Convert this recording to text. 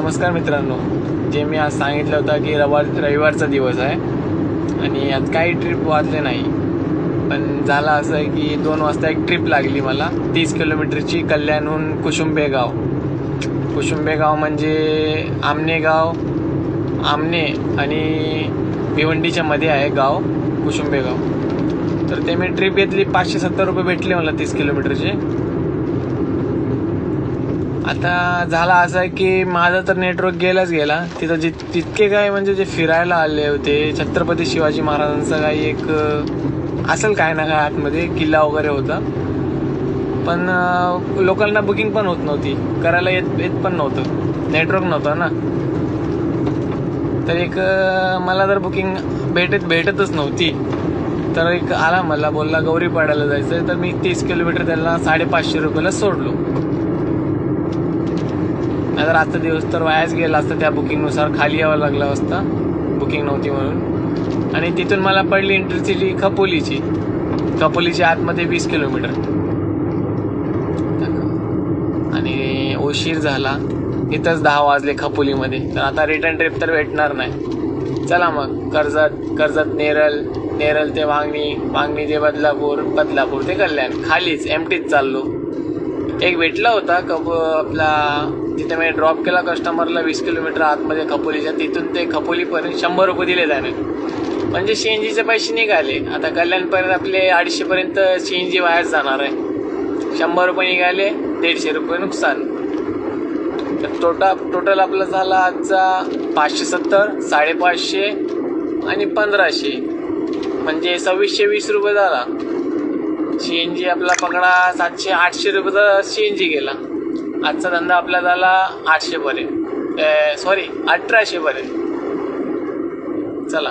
नमस्कार मित्रांनो, जे मी आज सांगितलं होतं की रविवारचा दिवस आहे आणि आज काही ट्रिप वाजले नाही. पण झालं असं आहे की 2 वाजता एक ट्रिप लागली मला 30 किलोमीटरची कल्याणहून कुशुंबे गाव. कुशुंबे गाव म्हणजे आमने आणि भिवंडीच्या मध्ये आहे गाव कुशुंबे गाव. तर ते मी ट्रिप घेतली, 570 रुपये भेटले मला 30 किलोमीटरचे. आता झाला असं आहे की माझा तर नेटवर्क गेला तिथं. तितके काय म्हणजे जे फिरायला आले होते, छत्रपती शिवाजी महाराजांचा काही एक असेल काय ना काय आतमध्ये किल्ला वगैरे होता, पण लोकांना बुकिंग पण होत नव्हती, करायला येत पण नव्हतं, नेटवर्क नव्हतं ना. तर एक मला तर बुकिंग भेटतच नव्हती. तर एक आला, मला बोलला गौरीपाड्याला जायचं, तर मी 30 किलोमीटर त्याला 550 रुपयाला सोडलो. नाहीतर आजचा दिवस तर वायाच गेला असता. त्या बुकिंगनुसार खाली यावं लागला असता, बुकिंग नव्हती म्हणून. आणि तिथून मला पडली इंटरसिटी खपोलीची आतमध्ये 20 किलोमीटर. आणि उशीर झाला, इथंच 10 वाजले खपोलीमध्ये. तर आता रिटर्न ट्रिप तर भेटणार नाही. चला मग कर्जत नेरल ते वांगणी ते बदलापूर ते कल्याण, खालीच एमटीच चाललो. एक भेटला होता आपला, तिथे मी ड्रॉप केला कस्टमरला 20 किलोमीटर आतमध्ये खपोलीच्या. तिथून ते खपोलीपर्यंत 100 रुपये दिले त्याने, म्हणजे सीएनजीचे पैसे निघाले. आता कल्याणपर्यंत आपले 250 पर्यंत सीएनजी वायाच जाणार आहे. 100 रुपये निघाले, 150 रुपये नुकसान. तर टोटल आपला झाला आजचा 570, 550 आणि 1500, म्हणजे 2620 रुपये झाला. सीएनजी आपला पकडा 700-800 रुपयाचा सीएनजी गेला. आजचा धंदा आपला झाला 800 पर्यंत, 1800 पर्यंत. चला.